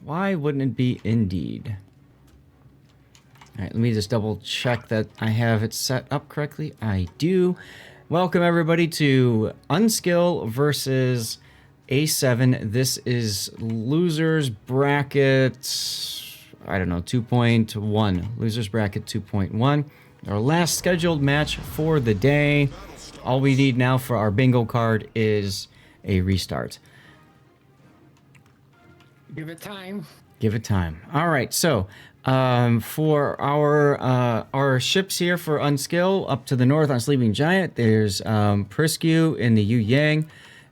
Why wouldn't it be indeed? All right, let me just double check that I have it set up correctly. I do. Welcome everybody to UNSKL versus A7. This is losers bracket, I don't know, 2.1. Losers bracket 2.1. Our last scheduled match for the day. All we need now for our bingo card is a restart. Give it time. Give it time. All right, so for our ships here for UNSKL, up to the north on Sleeping Giant, there's Priskew in the Yu Yang,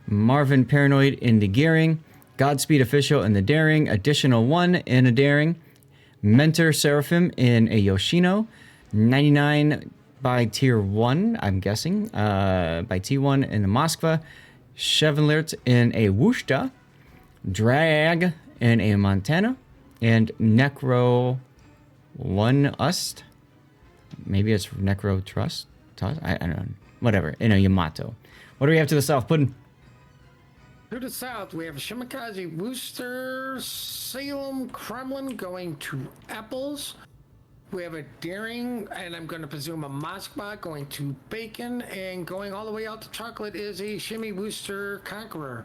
Marvin Paranoid in the Gearing, Godspeed Official in the Daring, Additional 1 in a Daring, Mentor Seraphim in a Yoshino, 99 by Tier 1, I'm guessing, by T1 in the Moskva, Chevalert in a Wushta, Drag in a Montana, and Necro 1 Ust. Maybe it's Necro Trust. I don't know. Whatever. In a Yamato. What do we have to the south, Puddin'? To the south, we have Shimakaze, Worcester, Salem, Kremlin going to Apples. We have a Daring, and I'm going to presume a Moskva going to Bacon, and going all the way out to Chocolate is a Shimmy Worcester Conqueror.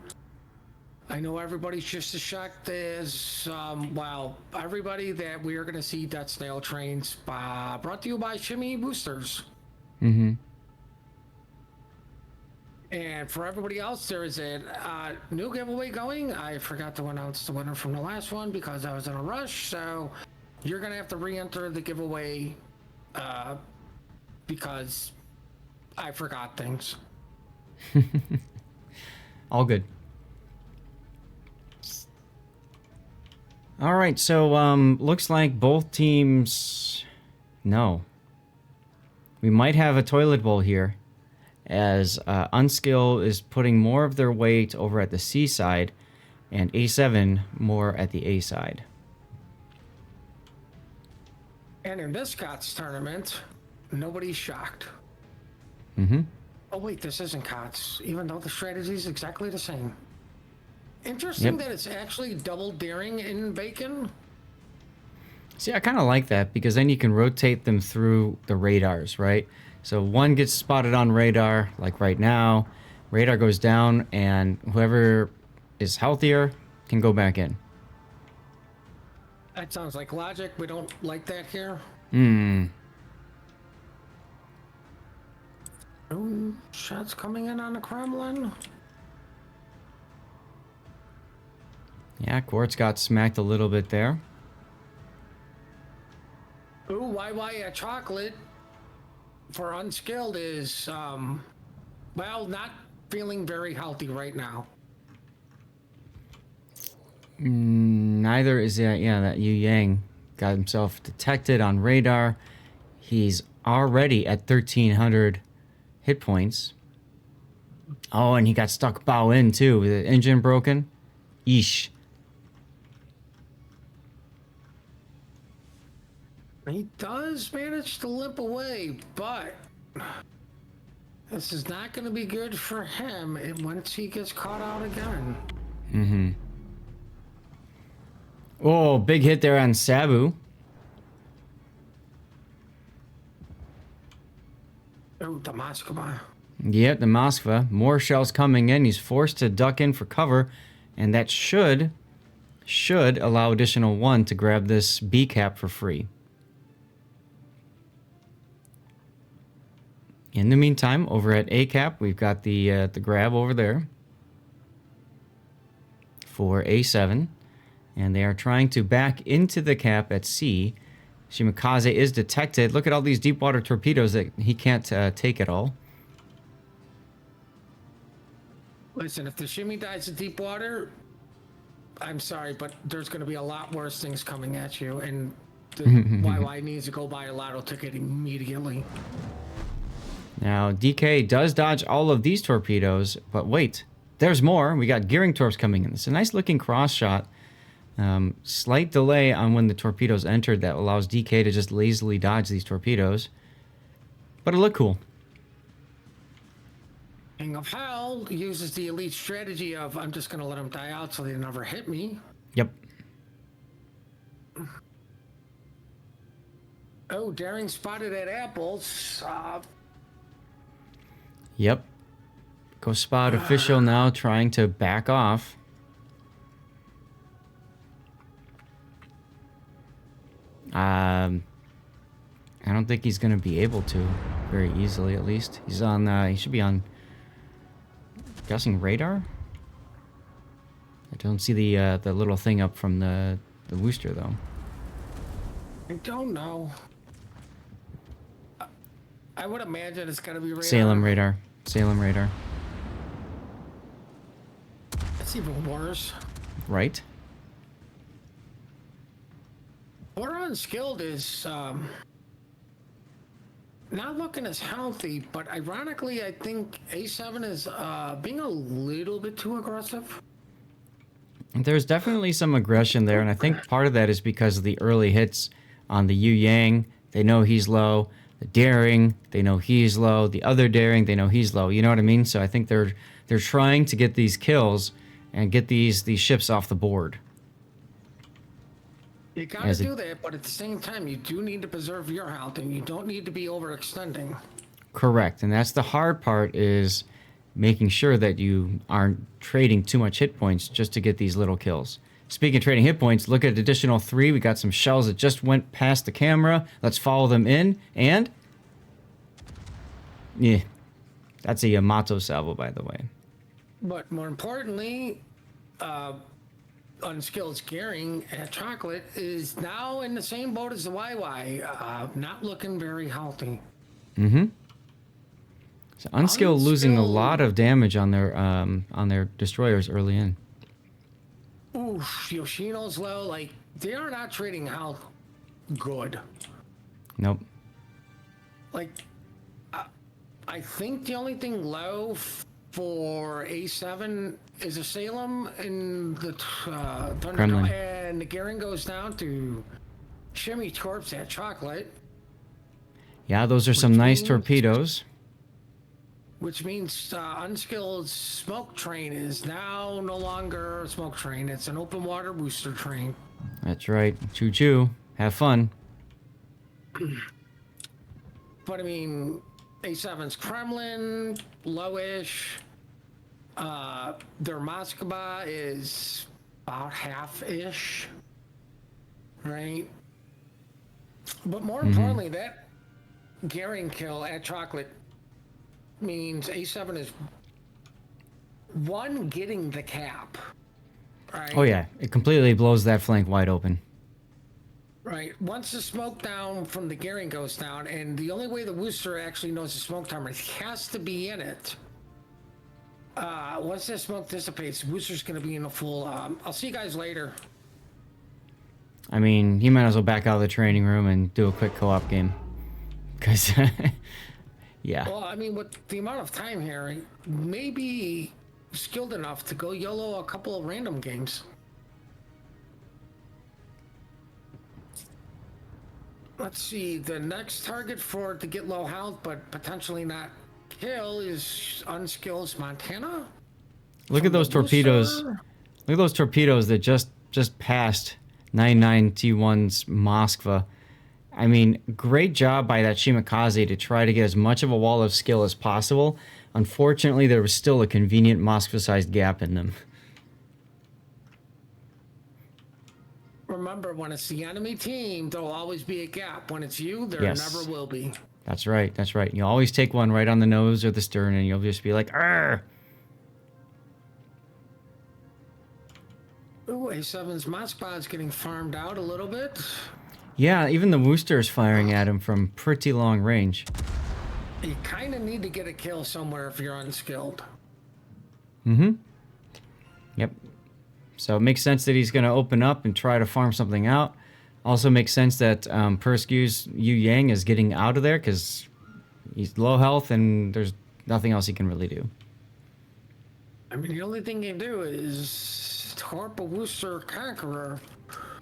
I know everybody's just as shocked as, well, everybody that we are going to see Death Snail trains brought to you by Shimmy Boosters. Mm-hmm. And for everybody else, there is a new giveaway going. I forgot to announce the winner from the last one because I was in a rush. So you're going to have to re-enter the giveaway because I forgot things. All good. All right, so looks like both teams. No. We might have a toilet bowl here, as UNSKL is putting more of their weight over at the C side, and A7 more at the A side. And in this COTS tournament, nobody's shocked. Mm-hmm. Oh wait, this isn't COTS, even though the strategy is exactly the same. Interesting that it's actually double Daring in Bacon. See, I kind of like that because then you can rotate them through the radars, right? So one gets spotted on radar, like right now. Radar goes down, and whoever is healthier can go back in. That sounds like logic. We don't like that here. Hmm. Oh, shots coming in on the Kremlin. Yeah, Quartz got smacked a little bit there. Ooh, YY Chocolate for UNSKL'd is, well, not feeling very healthy right now. Neither is that, that Yu Yang got himself detected on radar. He's already at 1,300 hit points. Oh, and he got stuck bow in too with the engine broken. Yeesh. He does manage to limp away, but this is not going to be good for him once he gets caught out again. Mm-hmm. Oh, big hit there on Sabu. Oh, the Moskva. Yep, the Moskva. More shells coming in. He's forced to duck in for cover, and that should allow Additional 1 to grab this B cap for free. In the meantime, over at A cap, we've got the grab over there for A7, and they are trying to back into the cap at C. Shimakaze is detected. Look at all these deep water torpedoes that he can't take at all. Listen, if the Shimmy dies in deep water, I'm sorry, but there's going to be a lot worse things coming at you, and the YY needs to go buy a lotto ticket immediately. Now, DK does dodge all of these torpedoes, but wait, there's more. We got Gearing Torps coming in. It's a nice looking cross shot. Slight delay on when the torpedoes entered that allows DK to just lazily dodge these torpedoes. But it looked cool. King of Hell uses the elite strategy of I'm just going to let them die out so they never hit me. Yep. Oh, daring spotted at apples. Yep. Go spot official now trying to back off. I don't think he's going to be able to very easily, at least. He's on, he should be on, guessing radar? I don't see the little thing up from the Worcester, though. I don't know. I would imagine it's got to be radar. Salem radar. Salem radar. That's even worse. Right? What unskilled is not looking as healthy, but ironically, I think A7 is being a little bit too aggressive. There's definitely some aggression there, and I think part of that is because of the early hits on the Yu Yang. They know he's low. The daring, they know he's low. The other daring, they know he's low. You know what I mean? So I think they're trying to get these kills and get these ships off the board. You gotta do that, but at the same time, you do need to preserve your health, and you don't need to be overextending. Correct, and that's the hard part, is making sure that you aren't trading too much hit points just to get these little kills. Speaking of trading hit points, look at additional 3. We got some shells that just went past the camera. Let's follow them in, and yeah, that's a Yamato salvo, by the way. But more importantly, unskilled scaring at chocolate is now in the same boat as the YY, not looking very healthy. Mm-hmm. So unskilled losing a lot of damage on their destroyers early in. Oof, Yoshino's low. Like, they are not trading health good. Nope. Like, I think the only thing low for A7 is a Salem and the Kremlin. and the Garen goes down to Shimmy Torps at chocolate. Yeah, those are some nice torpedoes. Which means unskilled smoke train is now no longer a smoke train. It's an open water booster train. That's right. Choo choo. Have fun. But I mean, A7's Kremlin, lowish. Their Moskva is about half-ish. Right? But more importantly, that Garen kill at chocolate means A7 is one, getting the cap. Right? Oh yeah, it completely blows that flank wide open. Right. Once the smoke down from the Garen goes down, and the only way the Worcester actually knows the smoke timer, it has to be in it. Once that smoke dissipates, Worcester's going to be in a full. I'll see you guys later. I mean, he might as well back out of the training room and do a quick co-op game. Because, yeah. Well, I mean, with the amount of time here, maybe skilled enough to go YOLO a couple of random games. Let's see, the next target for to get low health but potentially not kill is unskilled Montana. Look at those torpedoes. Look at those torpedoes that just passed 99T1's Moskva. I mean, great job by that Shimakaze to try to get as much of a wall of skill as possible. Unfortunately, there was still a convenient Moskva-sized gap in them. Remember, when it's the enemy team, there'll always be a gap. When it's you, there never will be. That's right, that's right. You always take one right on the nose or the stern, and you'll just be like, "Arr!" Ooh, A7's Moskva is getting farmed out a little bit. Yeah, even the Worcester is firing at him from pretty long range. You kind of need to get a kill somewhere if you're unskilled. Mm-hmm. Yep. So it makes sense that he's going to open up and try to farm something out. Also makes sense that Perskew's Yu Yang is getting out of there because he's low health and there's nothing else he can really do. I mean, the only thing you can do is Torp a Worcester Conqueror.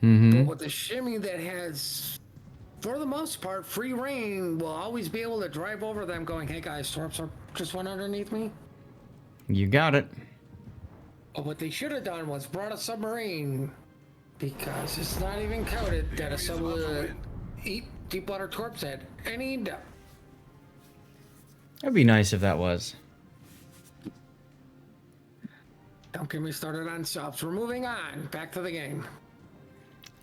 Mm-hmm. But with the shimmy that has, for the most part, free reign, will always be able to drive over them going, "Hey guys, Torps just went underneath me." You got it. But what they should have done was brought a submarine because it's not even counted that a sub will eat deep water torps at any depth. That'd be nice if that was. Don't get me started on subs. We're moving on. Back to the game.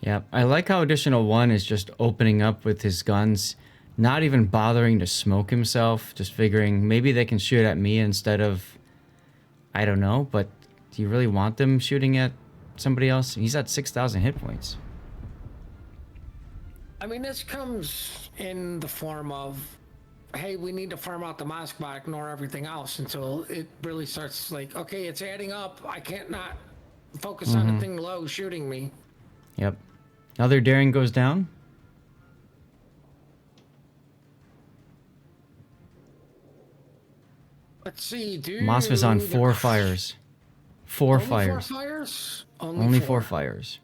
Yep. I like how Additional 1 is just opening up with his guns, not even bothering to smoke himself, just figuring maybe they can shoot at me instead of... I don't know, but do you really want them shooting at somebody else? He's at 6,000 hit points. I mean, this comes in the form of, hey, we need to farm out the Moskva, ignore everything else until it really starts like, okay, it's adding up. I can't not focus on the thing low shooting me. Yep. Another daring goes down. Let's see, dude. Moskva's on 4 fires. 4 Only fires. 4 fires? Only 4 fires.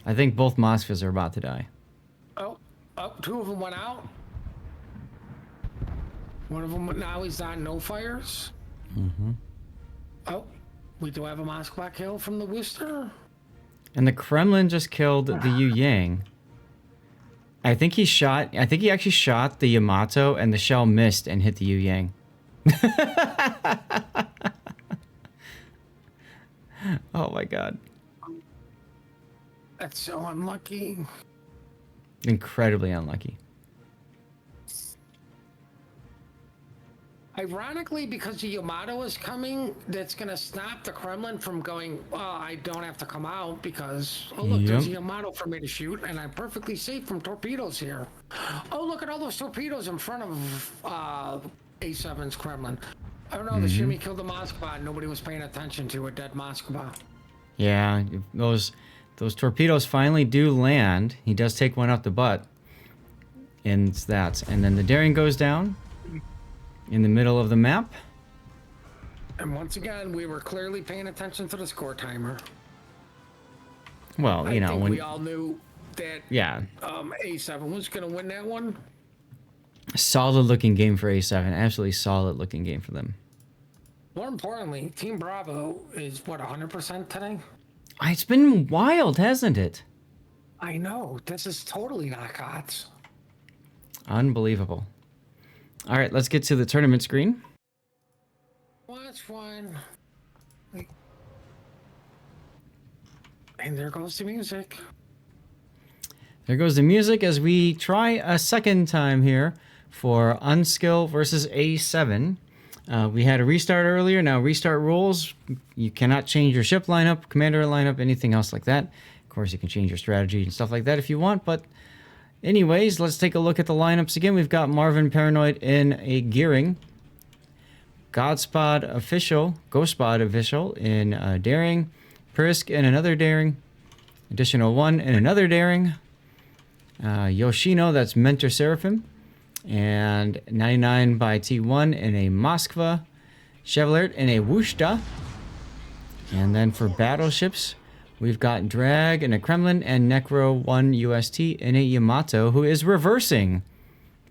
I think both Moskvas are about to die. Oh, 2 of them went out. One of them, now he's on no fires. Oh, we do have a Moskva kill from the Worcester. And the Kremlin just killed the Yu Yang. I think he actually shot the Yamato and the shell missed and hit the Yu Yang. Oh my god. That's so unlucky. Incredibly unlucky. Ironically, because the Yamato is coming, that's going to stop the Kremlin from going, oh, I don't have to come out because, oh, look, there's a Yamato for me to shoot, and I'm perfectly safe from torpedoes here. Oh, look at all those torpedoes in front of A7's Kremlin. I don't know, the shimmy killed the Moskva, and nobody was paying attention to a dead Moskva. Yeah, those torpedoes finally do land. He does take one up the butt. And it's that. And then the daring goes down in the middle of the map. And once again, we were clearly paying attention to the score timer. Well, you know, think when we all knew that A7 was going to win that one. Solid looking game for A7. Absolutely solid looking game for them. More importantly, Team Bravo is, what, 100% today? It's been wild, hasn't it? I know. This is totally not odds. Unbelievable. All right, let's get to the tournament screen. Watch one. And there goes the music. There goes the music as we try a second time here for UNSKL versus A7. We had a restart earlier. Now restart rules. You cannot change your ship lineup, commander lineup, anything else like that. Of course, you can change your strategy and stuff like that if you want. But anyways, let's take a look at the lineups again. We've got Marvin Paranoid in a Gearing. Godspot Official, Ghostspot Official in Daring. Prisk in another Daring. Additional 1 in another Daring. Yoshino, that's Mentor Seraphim. And 99 by T1 in a Moskva. Chevalier in a Wushta. And then for battleships, we've got Drag in a Kremlin and Necro 1 UST in a Yamato, who is reversing.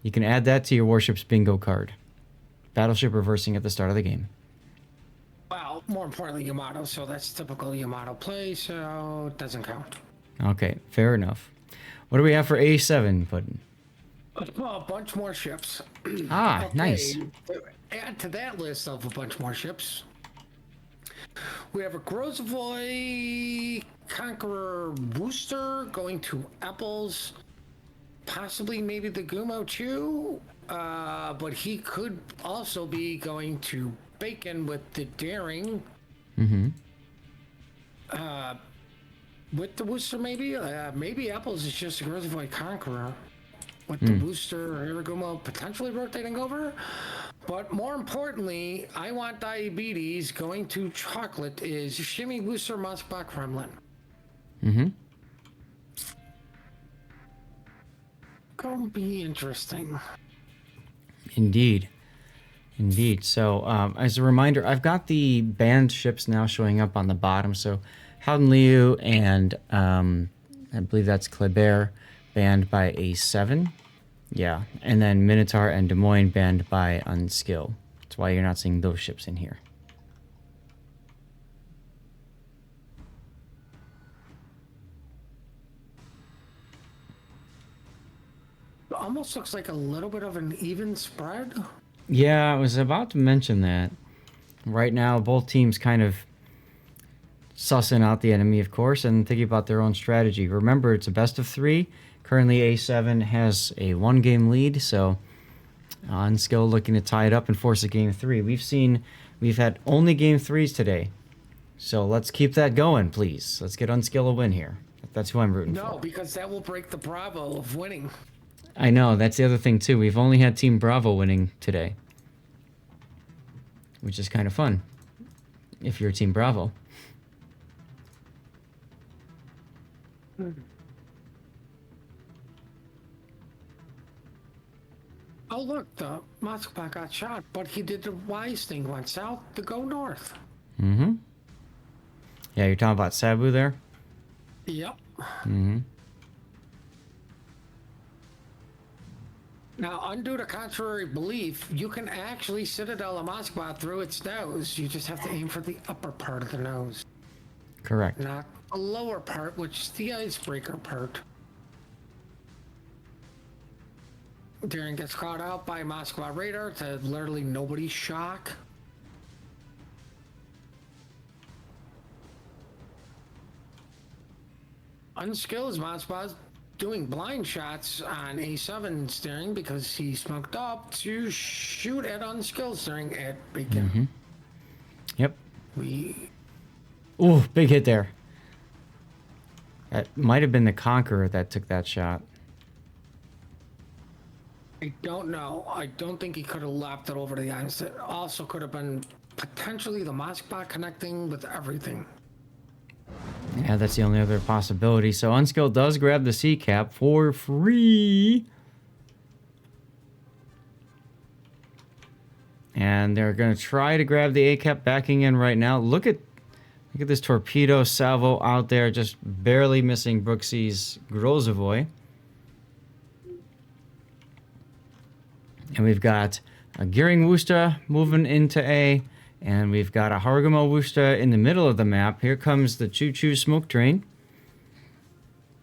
You can add that to your Warships bingo card. Battleship reversing at the start of the game. Well, more importantly, Yamato, so that's typical Yamato play, so it doesn't count. Okay, fair enough. What do we have for A7, Puddin? A bunch more ships. Ah, nice. Add to that list of a bunch more ships. We have a Grozovoy Conqueror Booster going to Apples. Possibly maybe the Gumo Chu. But he could also be going to Bacon with the Daring. With the Booster maybe? Maybe Apples is just a Grozovoy Conqueror. With the Booster or Gumo potentially rotating over. But more importantly, I want diabetes going to chocolate is Shimmy Booster Moskva Kremlin. Gonna be interesting. Indeed. Indeed. So, as a reminder, I've got the banned ships now showing up on the bottom. So, Howden Liu and I believe that's Kleber banned by A7. Yeah. And then Minotaur and Des Moines banned by UNSKL. That's why you're not seeing those ships in here. almost looks like a little bit of an even spread. Yeah, I was about to mention that. Right now, both teams kind of sussing out the enemy, of course, and thinking about their own strategy. Remember, it's a best of 3. Currently, A7 has a 1-game lead, so UNSKL looking to tie it up and force a game 3. We've had only game 3s today, so let's keep that going, please. Let's get UNSKL a win here. That's who I'm rooting for. No, because that will break the Bravo of winning. I know, that's the other thing, too. We've only had Team Bravo winning today, which is kind of fun if you're Team Bravo. Oh, look, the Moskva got shot, but he did the wise thing, went south to go north. Mm-hmm. Yeah, you're talking about Sabu there? Yep. Mm-hmm. Now, undo the contrary belief, you can actually Citadel a Moskva through its nose. You just have to aim for the upper part of the nose. Correct. Not the lower part, which is the icebreaker part. Daring gets caught out by Moskva radar to literally nobody's shock. UNSKL is Moskva's doing blind shots on A7 steering because he smoked up to shoot at UNSKL steering at Beacon. Mm-hmm. Yep. Ooh, big hit there. That might have been the Conqueror that took that shot. I don't know. I don't think he could have lapped it over the ice. It also could have been potentially the Moskva connecting with everything. Yeah, that's the only other possibility. So UNSKL does grab the C cap for free. And they're going to try to grab the A cap backing in right now. Look at this torpedo salvo out there, just barely missing Brooksy's Grozovoy. And we've got a Gearing Worcester moving into A. And we've got a Hargamo Worcester in the middle of the map. Here comes the choo-choo smoke train.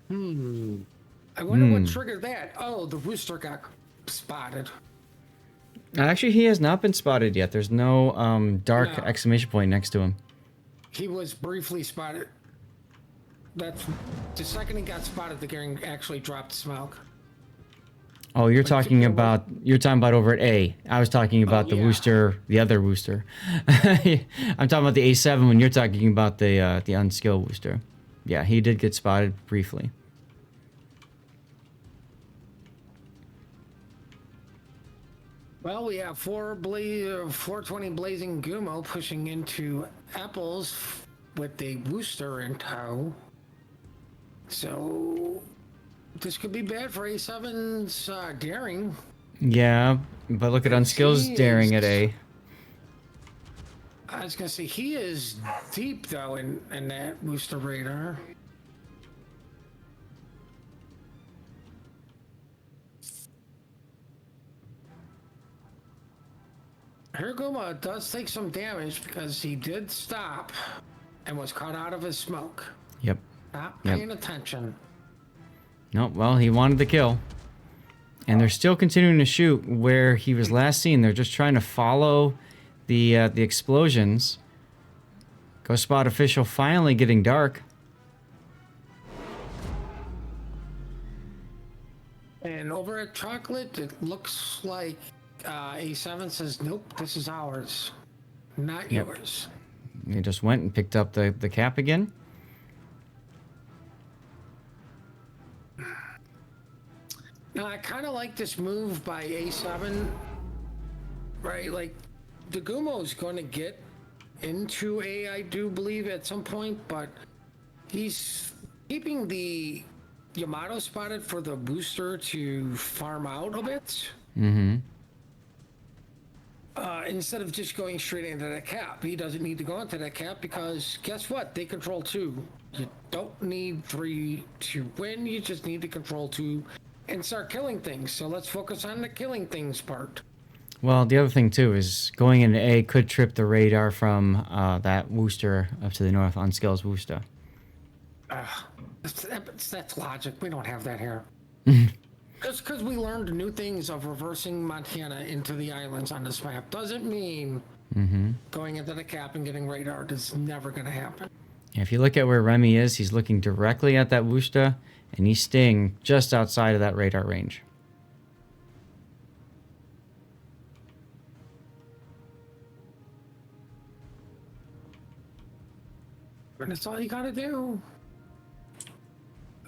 I wonder what triggered that. Oh, the Worcester got spotted. Actually, he has not been spotted yet. There's no dark exclamation point next to him. He was briefly spotted. That's the second he got spotted, the Gearing actually dropped smoke. Oh, you're talking about over at A. I was talking about the Worcester, the other Worcester. I'm talking about the A7 when you're talking about the UNSKL Worcester. Yeah, he did get spotted briefly. Well, we have 420 Blazing Gumo pushing into Apples with the Worcester in tow. So this could be bad for A7's daring. Yeah, but look at UNSKL's daring at A. I was gonna say he is deep though in that Worcester radar. Hirguma does take some damage because he did stop and was caught out of his smoke. Yep. Not paying attention. No, well, he wanted the kill. And they're still continuing to shoot where he was last seen. They're just trying to follow the explosions. Go spot official finally getting dark. And over at Chocolate, it looks like A7 says, nope, this is ours, not yours. He just went and picked up the cap again. Now, I kind of like this move by A7, right? Like, the Gumo's going to get into A, I do believe, at some point, but he's keeping the Yamato spotted for the booster to farm out a bit. Mm-hmm. Instead of just going straight into that cap. He doesn't need to go into that cap because guess what? They control 2. You don't need 3 to win. You just need to control 2 and start killing things. So let's focus on the killing things part. Well, the other thing, too, is going into A could trip the radar from that Worcester up to the north, UNSKL's Worcester. That's logic. We don't have that here. Just because we learned new things of reversing Montana into the islands on this map doesn't mean going into the cap and getting radar is never going to happen. If you look at where Remy is, he's looking directly at that Wushta, and he's staying just outside of that radar range. And that's all you got to do.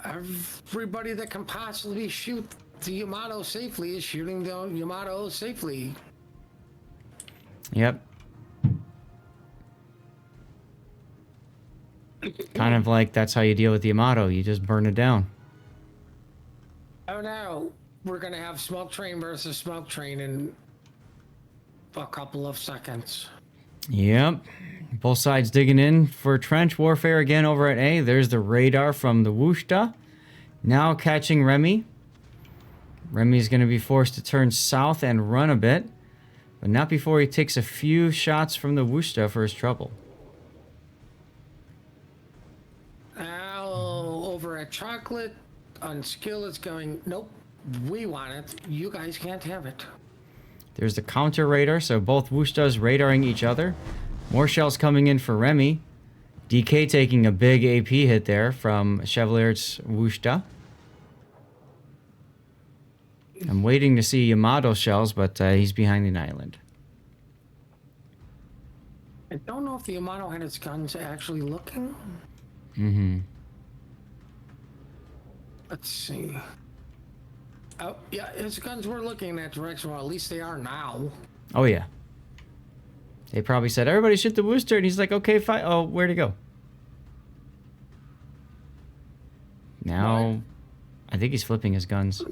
Everybody that can possibly shoot the Yamato safely is shooting the Yamato safely. Yep. Kind of like that's how you deal with the Yamato. You just burn it down. Oh no, we're gonna have smoke train versus smoke train in a couple of seconds. Yep. Both sides digging in for trench warfare again over at A. There's the radar from the Wushta. Now catching Remy. Remy's going to be forced to turn south and run a bit, but not before he takes a few shots from the Wushta for his trouble. Now over at Chocolate, UNSKL is going, nope, we want it. You guys can't have it. There's the counter radar, so both Wushtas radaring each other. More shells coming in for Remy. DK taking a big AP hit there from Chevalier's Wushta. I'm waiting to see Yamato shells, but he's behind the island. I don't know if the Yamato had its guns actually looking. Let's see. Oh, yeah, his guns were looking in that direction. Well, at least they are now. Oh, yeah. They probably said, everybody shoot the Worcester, and he's like, okay, fine. Oh, where'd he go? Now, what? I think he's flipping his guns.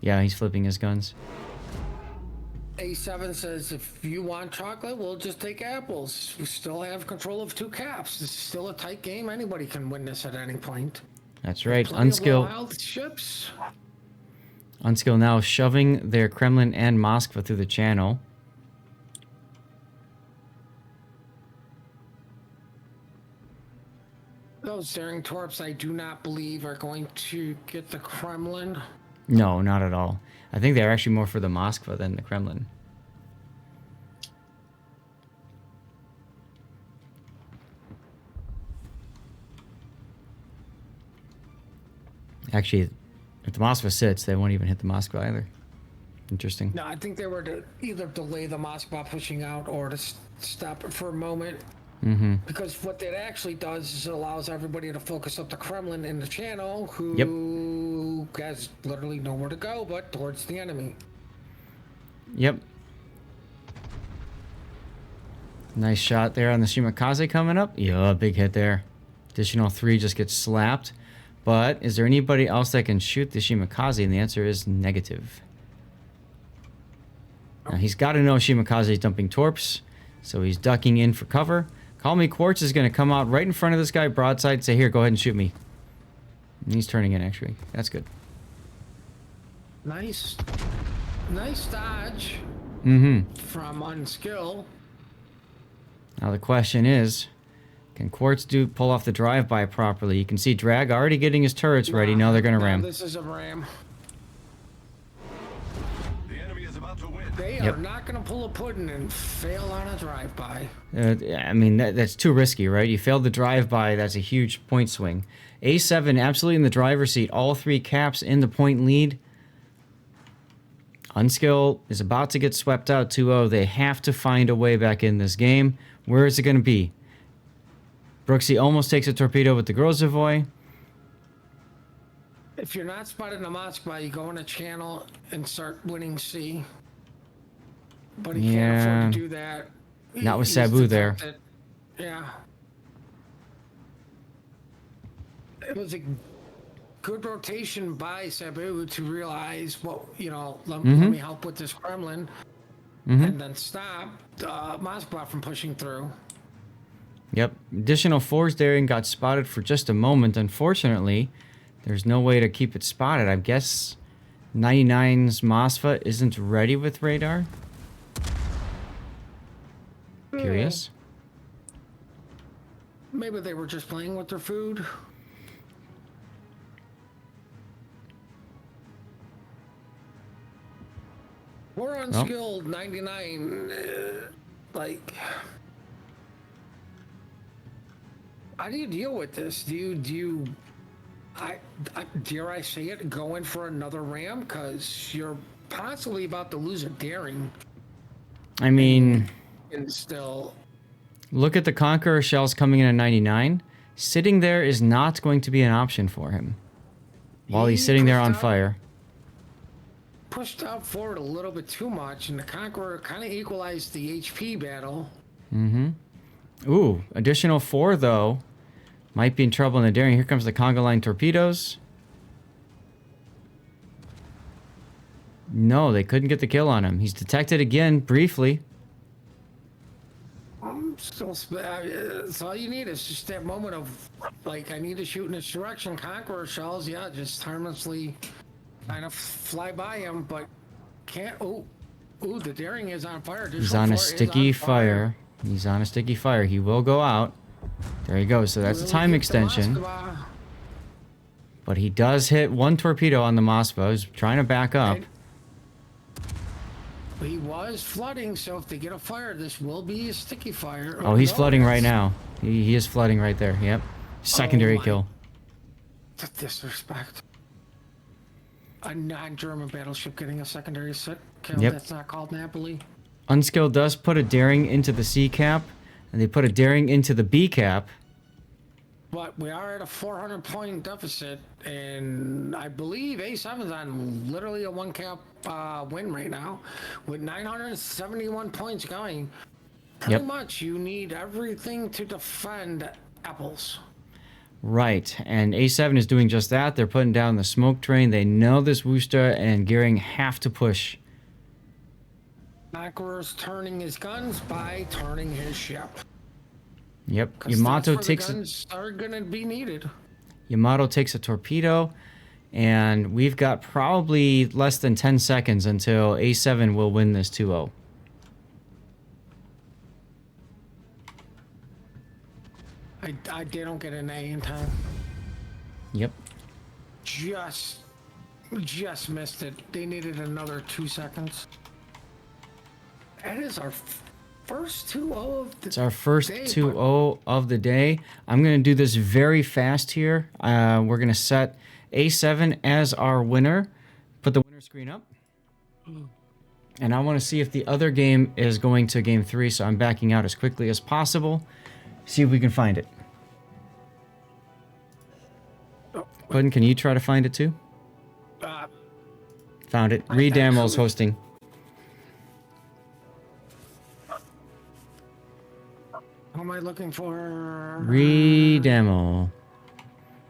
Yeah, he's flipping his guns. A7 says, if you want chocolate, we'll just take apples. We still have control of 2 caps. This is still a tight game. Anybody can win this at any point. That's right. UNSKL. Ships. UNSKL now shoving their Kremlin and Moskva through the channel. Those daring torps, I do not believe, are going to get the Kremlin. No, not at all. I think they're actually more for the Moskva than the Kremlin. Actually, if the Moskva sits, they won't even hit the Moskva either. Interesting. No, I think they were to either delay the Moskva pushing out or to stop it for a moment. Because what that actually does is it allows everybody to focus up the Kremlin in the channel, who has literally nowhere to go but towards the enemy. Yep. Nice shot there on the Shimakaze coming up. Yeah, big hit there. Additional 3 just gets slapped. But is there anybody else that can shoot the Shimakaze? And the answer is negative. Now, he's got to know Shimakaze is dumping torps, so he's ducking in for cover. Call Me Quartz is going to come out right in front of this guy, broadside, say, here, go ahead and shoot me. And he's turning in, actually. That's good. Nice dodge from UNSKL. Now the question is, can Quartz pull off the drive-by properly? You can see Drag already getting his turrets ready. Now they're going to ram. This is a ram. The enemy is about to win. They are not going to pull a pudding and fail on a drive-by. I mean, that's too risky, right? You failed the drive-by. That's a huge point swing. A7 absolutely in the driver's seat. All 3 caps in the point lead. UNSKL is about to get swept out 2-0. They have to find a way back in this game. Where is it going to be? Brooksy almost takes a torpedo with the Grozovoy. If you're not spotted in a Moskva, you go in a channel and start winning C. But he can't afford to do that. Not with Sabu there. Yeah. It was a good rotation by Sabu to realize, well, you know, let me help with this Kremlin. And then stop Moskva from pushing through. Yep. Additional 4s there and got spotted for just a moment. Unfortunately, there's no way to keep it spotted. I guess 99's Moskva isn't ready with radar. Curious. Maybe they were just playing with their food. We're on skill 99. Like, how do you deal with this? Do you I dare I say it, go in for another ram? Because you're possibly about to lose a daring. I mean, And still, look at the Conqueror shells coming in at 99. Sitting there is not going to be an option for him while he's He sitting there pushed on out- fire. pushed out forward a little bit too much, and the Conqueror kind of equalized the HP battle. Ooh, additional 4 though. Might be in trouble in the daring. Here comes the conga line torpedoes. No, they couldn't get the kill on him. He's detected again briefly. It's all you need is just that moment of, like, I need to shoot in this direction. Conqueror shells, yeah, just harmlessly kind of fly by him, but can't. Ooh, the daring is on fire. He's on a sticky fire. He's on a sticky fire. He will go out. There he goes. So that's a time extension. But he does hit 1 torpedo on the Moskva. He's trying to back up. He was flooding, so if they get a fire, this will be a sticky fire. Oh, he's no, flooding it's- right now. He is flooding right there. Yep. Secondary my- kill. The disrespect. A non-German battleship getting a secondary kill. Yep. That's not called Napoli. Unskilled does put a daring into the C cap, and they put a daring into the B cap. But we are at a 400-point deficit, and I believe A7's on literally a 1-cap win right now, with 971 points going. Pretty Yep. much, you need everything to defend apples. Right, and A7 is doing just that. They're putting down the smoke train. They know this Worcester and Gearing have to push. Conqueror's turning his guns by turning his ship. Yep, 'Cause that's Yamato where the takes guns are gonna be needed. Yamato takes a torpedo, and we've got probably less than 10 seconds until A7 will win this 2-0. They don't get an A in time. Yep. Just missed it. They needed another 2 seconds. That is our first 2-0 of the It's our first day, 2-0 of the day. I'm going to do this very fast here. We're going to set A7 as our winner. Put the winner screen up. And I want to see if the other game is going to game 3, so I'm backing out as quickly as possible. See if we can find it. Puddin, can you try to find it too? Found it. Reed Damel's hosting. Who am I looking for? Redemo.